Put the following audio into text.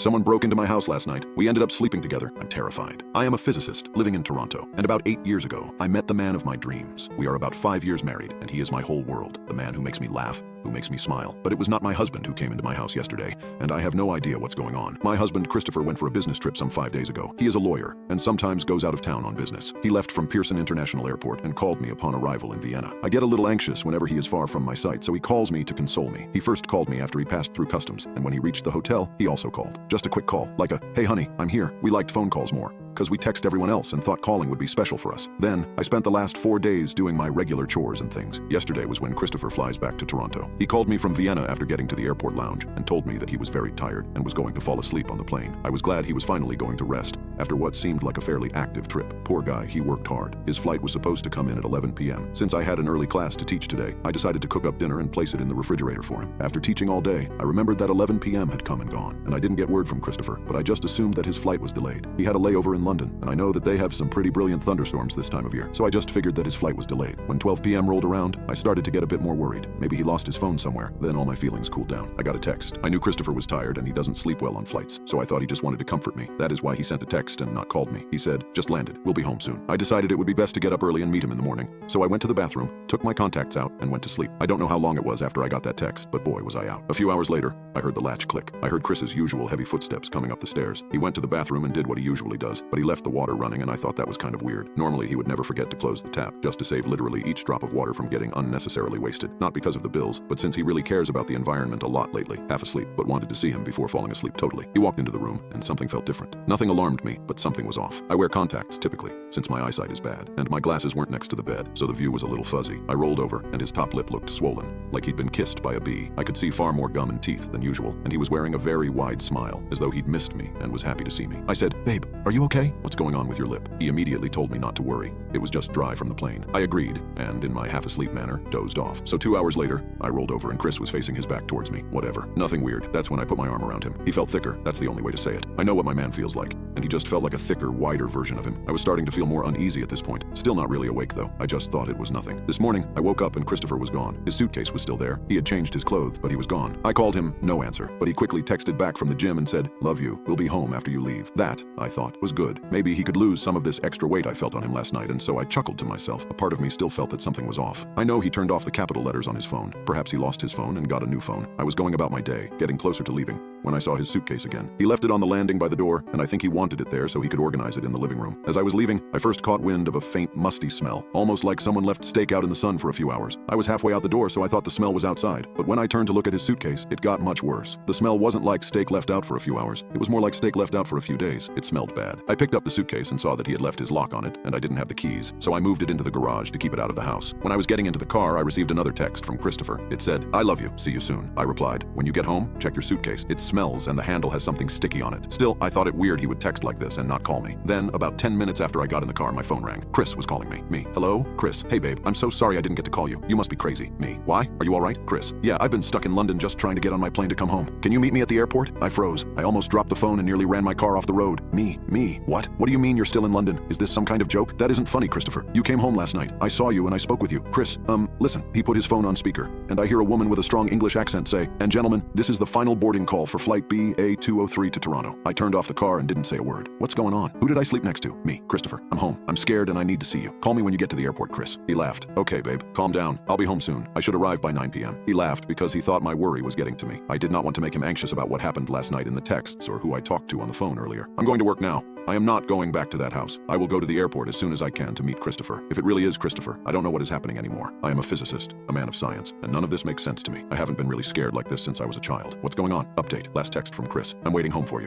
Someone broke into my house last night. We ended up sleeping together. I'm terrified. I am a physicist living in Toronto, and about 8 years ago, I met the man of my dreams. We are about 5 years married, and he is my whole world. The man who makes me laugh, who makes me smile. But it was not my husband who came into my house yesterday, and I have no idea what's going on. My husband, Christopher, went for a business trip some 5 days ago. He is a lawyer, and sometimes goes out of town on business. He left from Pearson International Airport and called me upon arrival in Vienna. I get a little anxious whenever he is far from my sight, so he calls me to console me. He first called me after he passed through customs, and when he reached the hotel, he also called. Just a quick call, like a, "Hey honey, I'm here." We liked phone calls more, because we text everyone else and thought calling would be special for us. Then, I spent the last 4 days doing my regular chores and things. Yesterday was when Christopher flies back to Toronto. He called me from Vienna after getting to the airport lounge and told me that he was very tired and was going to fall asleep on the plane. I was glad he was finally going to rest after what seemed like a fairly active trip. Poor guy, he worked hard. His flight was supposed to come in at 11 p.m. Since I had an early class to teach today, I decided to cook up dinner and place it in the refrigerator for him. After teaching all day, I remembered that 11 p.m. had come and gone, and I didn't get word from Christopher, but I just assumed that his flight was delayed. He had a layover in London, and I know that they have some pretty brilliant thunderstorms this time of year, so I just figured that his flight was delayed. When 12 p.m. rolled around, I started to get a bit more worried. Maybe he lost his phone somewhere. Then all my feelings cooled down. I got a text. I knew Christopher was tired and he doesn't sleep well on flights, so I thought he just wanted to comfort me. That is why he sent a text and not called me. He said, "Just landed. We'll be home soon." I decided it would be best to get up early and meet him in the morning, so I went to the bathroom, took my contacts out, and went to sleep. I don't know how long it was after I got that text, but boy was I out. A few hours later, I heard the latch click. I heard Chris's usual heavy footsteps coming up the stairs. He went to the bathroom and did what he usually does, but he left the water running, and I thought that was kind of weird. Normally, he would never forget to close the tap, just to save literally each drop of water from getting unnecessarily wasted. Not because of the bills, but since he really cares about the environment a lot lately. Half asleep, but wanted to see him before falling asleep totally. He walked into the room, and something felt different. Nothing alarmed me, but something was off. I wear contacts, typically, since my eyesight is bad, and my glasses weren't next to the bed, so the view was a little fuzzy. I rolled over, and his top lip looked swollen, like he'd been kissed by a bee. I could see far more gum and teeth than usual, and he was wearing a very wide smile, as though he'd missed me and was happy to see me. I said, "Babe, are you okay? What's going on with your lip?" He immediately told me not to worry. It was just dry from the plane. I agreed, and in my half-asleep manner, dozed off. So 2 hours later, I rolled over and Chris was facing his back towards me. Whatever. Nothing weird. That's when I put my arm around him. He felt thicker. That's the only way to say it. I know what my man feels like, and he just felt like a thicker, wider version of him. I was starting to feel more uneasy at this point. Still not really awake, though. I just thought it was nothing. This morning, I woke up and Christopher was gone. His suitcase was still there. He had changed his clothes, but he was gone. I called him, no answer, but he quickly texted back from the gym and said, "Love you. We'll be home after you leave." That, I thought, was good. Maybe he could lose some of this extra weight I felt on him last night, and so I chuckled to myself. A part of me still felt that something was off. I know he turned off the capital letters on his phone. Perhaps he lost his phone and got a new phone. I was going about my day, getting closer to leaving, when I saw his suitcase again. He left it on the landing by the door, and I think he wanted it there so he could organize it in the living room. As I was leaving, I first caught wind of a faint, musty smell, almost like someone left steak out in the sun for a few hours. I was halfway out the door, so I thought the smell was outside, but when I turned to look at his suitcase, it got much worse. The smell wasn't like steak left out for a few hours. It was more like steak left out for a few days. It smelled bad. I picked up the suitcase and saw that he had left his lock on it, and I didn't have the keys, so I moved it into the garage to keep it out of the house. When I was getting into the car, I received another text from Christopher. It said, "I love you. See you soon." I replied, "When you get home, check your suitcase. It smells and the handle has something sticky on it." Still, I thought it weird he would text like this and not call me. Then, about 10 minutes after I got in the car, my phone rang. Chris was calling me. Me. "Hello? Chris. Hey babe, I'm so sorry I didn't get to call you. You must be crazy." Me. "Why? Are you alright?" Chris. "Yeah, I've been stuck in London just trying to get on my plane to come home. Can you meet me at the airport?" I froze. I almost dropped the phone and nearly ran my car off the road. Me. What? What do you mean you're still in London? Is this some kind of joke? That isn't funny, Christopher. You came home last night. I saw you and I spoke with you. Chris, listen. He put his phone on speaker, and I hear a woman with a strong English accent say, "And gentlemen, this is the final boarding call for flight BA203 to Toronto." I turned off the car and didn't say a word. What's going on? Who did I sleep next to? Me. Christopher. I'm home. I'm scared and I need to see you. Call me when you get to the airport, Chris. He laughed. "Okay, babe. Calm down. I'll be home soon. I should arrive by 9 p.m. He laughed because he thought my worry was getting to me. I did not want to make him anxious about what happened last night in the texts or who I talked to on the phone earlier. I'm going to work now. I am not going back to that house. I will go to the airport as soon as I can to meet Christopher. If it really is Christopher, I don't know what is happening anymore. I am a physicist, a man of science, and none of this makes sense to me. I haven't been really scared like this since I was a child. What's going on? Update. Last text from Chris. I'm waiting home for you.